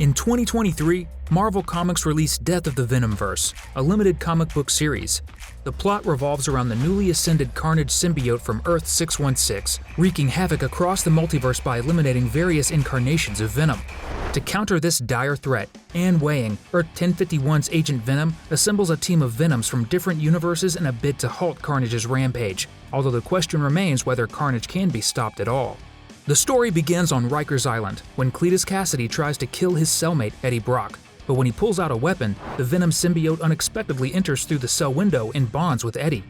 In 2023, Marvel Comics released Death of the Venomverse, a limited comic book series. The plot revolves around the newly ascended Carnage symbiote from Earth 616, wreaking havoc across the multiverse by eliminating various incarnations of Venom. To counter this dire threat, Weying, Earth 1051's Agent Venom, assembles a team of Venoms from different universes in a bid to halt Carnage's rampage, although the question remains whether Carnage can be stopped at all. The story begins on Rikers Island, when Cletus Cassidy tries to kill his cellmate Eddie Brock, but when he pulls out a weapon, the Venom symbiote unexpectedly enters through the cell window and bonds with Eddie.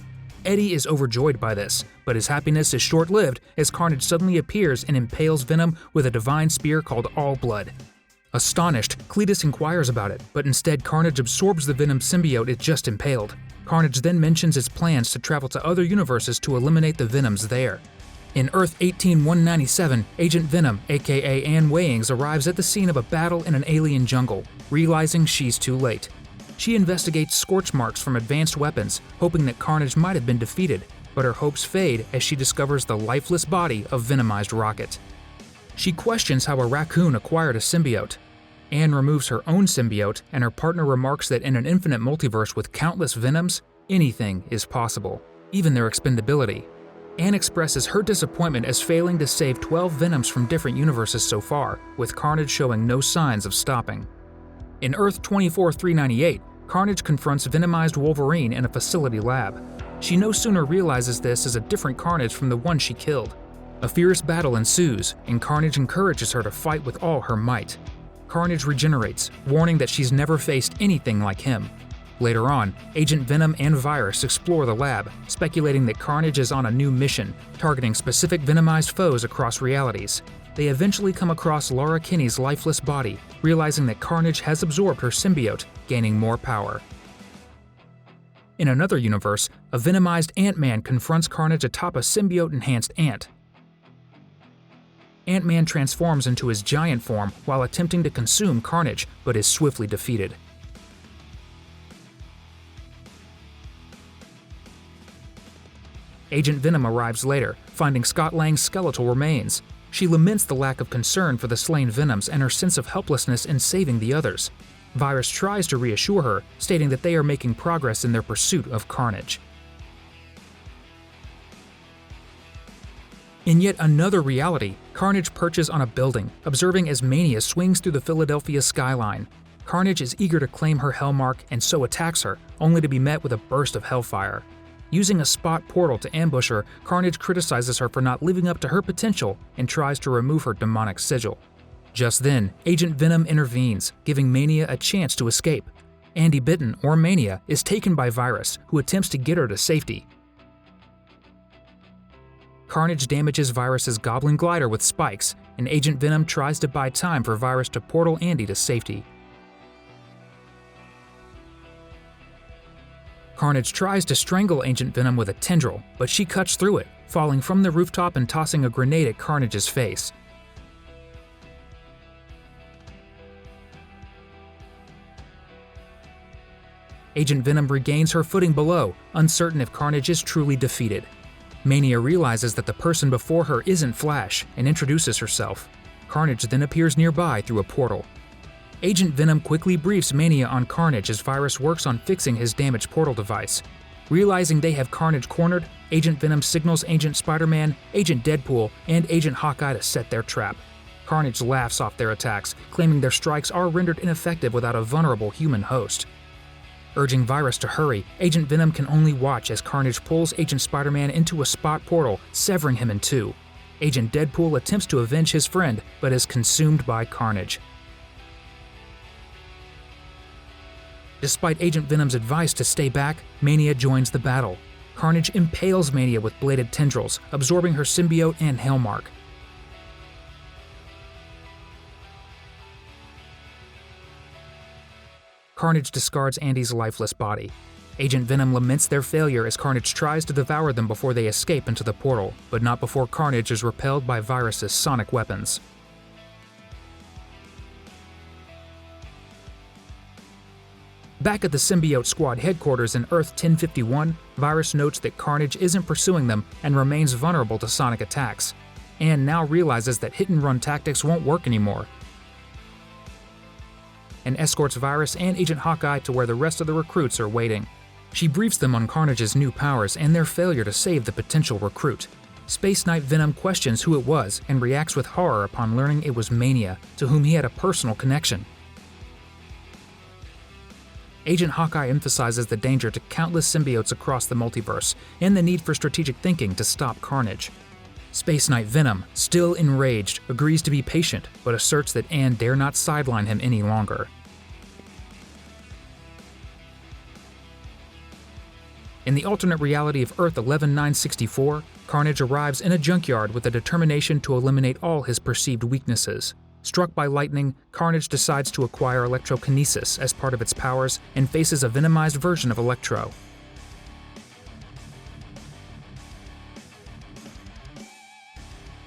Eddie is overjoyed by this, but his happiness is short-lived as Carnage suddenly appears and impales Venom with a divine spear called All Blood. Astonished, Cletus inquires about it, but instead Carnage absorbs the Venom symbiote it just impaled. Carnage then mentions its plans to travel to other universes to eliminate the Venoms there. In Earth 18197, Agent Venom, aka Anne Weying, arrives at the scene of a battle in an alien jungle, realizing she's too late. She investigates scorch marks from advanced weapons, hoping that Carnage might have been defeated, but her hopes fade as she discovers the lifeless body of Venomized Rocket. She questions how a raccoon acquired a symbiote. Anne removes her own symbiote, and her partner remarks that in an infinite multiverse with countless Venoms, anything is possible, even their expendability. Anne expresses her disappointment as failing to save 12 Venoms from different universes so far, with Carnage showing no signs of stopping. In Earth 24398, Carnage confronts Venomized Wolverine in a facility lab. She no sooner realizes this as a different Carnage from the one she killed. A fierce battle ensues, and Carnage encourages her to fight with all her might. Carnage regenerates, warning that she's never faced anything like him. Later on, Agent Venom and Virus explore the lab, speculating that Carnage is on a new mission, targeting specific Venomized foes across realities. They eventually come across Laura Kinney's lifeless body, realizing that Carnage has absorbed her symbiote, gaining more power. In another universe, a Venomized Ant-Man confronts Carnage atop a symbiote-enhanced ant. Ant-Man transforms into his giant form while attempting to consume Carnage, but is swiftly defeated. Agent Venom arrives later, finding Scott Lang's skeletal remains. She laments the lack of concern for the slain Venoms and her sense of helplessness in saving the others. Virus tries to reassure her, stating that they are making progress in their pursuit of Carnage. In yet another reality, Carnage perches on a building, observing as Mania swings through the Philadelphia skyline. Carnage is eager to claim her Hellmark and so attacks her, only to be met with a burst of hellfire. Using a spot portal to ambush her, Carnage criticizes her for not living up to her potential and tries to remove her demonic sigil. Just then, Agent Venom intervenes, giving Mania a chance to escape. Andy Bitten, or Mania, is taken by Virus, who attempts to get her to safety. Carnage damages Virus's Goblin glider with spikes, and Agent Venom tries to buy time for Virus to portal Andy to safety. Carnage tries to strangle Agent Venom with a tendril, but she cuts through it, falling from the rooftop and tossing a grenade at Carnage's face. Agent Venom regains her footing below, uncertain if Carnage is truly defeated. Mania realizes that the person before her isn't Flash and introduces herself. Carnage then appears nearby through a portal. Agent Venom quickly briefs Mania on Carnage as Virus works on fixing his damaged portal device. Realizing they have Carnage cornered, Agent Venom signals Agent Spiderman, Agent Deadpool, and Agent Hawkeye to set their trap. Carnage laughs off their attacks, claiming their strikes are rendered ineffective without a vulnerable human host. Urging Virus to hurry, Agent Venom can only watch as Carnage pulls Agent Spiderman into a spot portal, severing him in two. Agent Deadpool attempts to avenge his friend, but is consumed by Carnage. Despite Agent Venom's advice to stay back, Mania joins the battle. Carnage impales Mania with bladed tendrils, absorbing her symbiote and Hellmark. Carnage discards Andy's lifeless body. Agent Venom laments their failure as Carnage tries to devour them before they escape into the portal, but not before Carnage is repelled by Virus's sonic weapons. Back at the Symbiote Squad headquarters in Earth 1051, Virus notes that Carnage isn't pursuing them and remains vulnerable to sonic attacks. Anne now realizes that hit-and-run tactics won't work anymore. and escorts Virus and Agent Hawkeye to where the rest of the recruits are waiting. She briefs them on Carnage's new powers and their failure to save the potential recruit. Space Knight Venom questions who it was and reacts with horror upon learning it was Mania, to whom he had a personal connection. Agent Hawkeye emphasizes the danger to countless symbiotes across the multiverse and the need for strategic thinking to stop Carnage. Space Knight Venom, still enraged, agrees to be patient, but asserts that Anne dare not sideline him any longer. In the alternate reality of Earth 11964, Carnage arrives in a junkyard with a determination to eliminate all his perceived weaknesses. Struck by lightning, Carnage decides to acquire electrokinesis as part of its powers and faces a venomized version of Electro.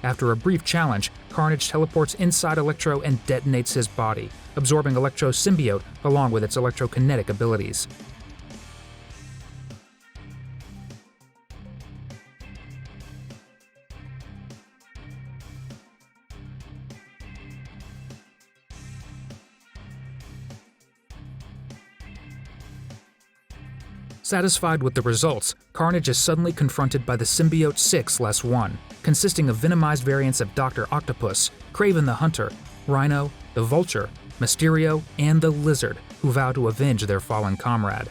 After a brief challenge, Carnage teleports inside Electro and detonates his body, absorbing Electro's symbiote along with its electrokinetic abilities. Satisfied with the results, Carnage is suddenly confronted by the symbiote 6-1, consisting of venomized variants of Dr. Octopus, Kraven the Hunter, Rhino, the Vulture, Mysterio, and the Lizard, who vow to avenge their fallen comrade.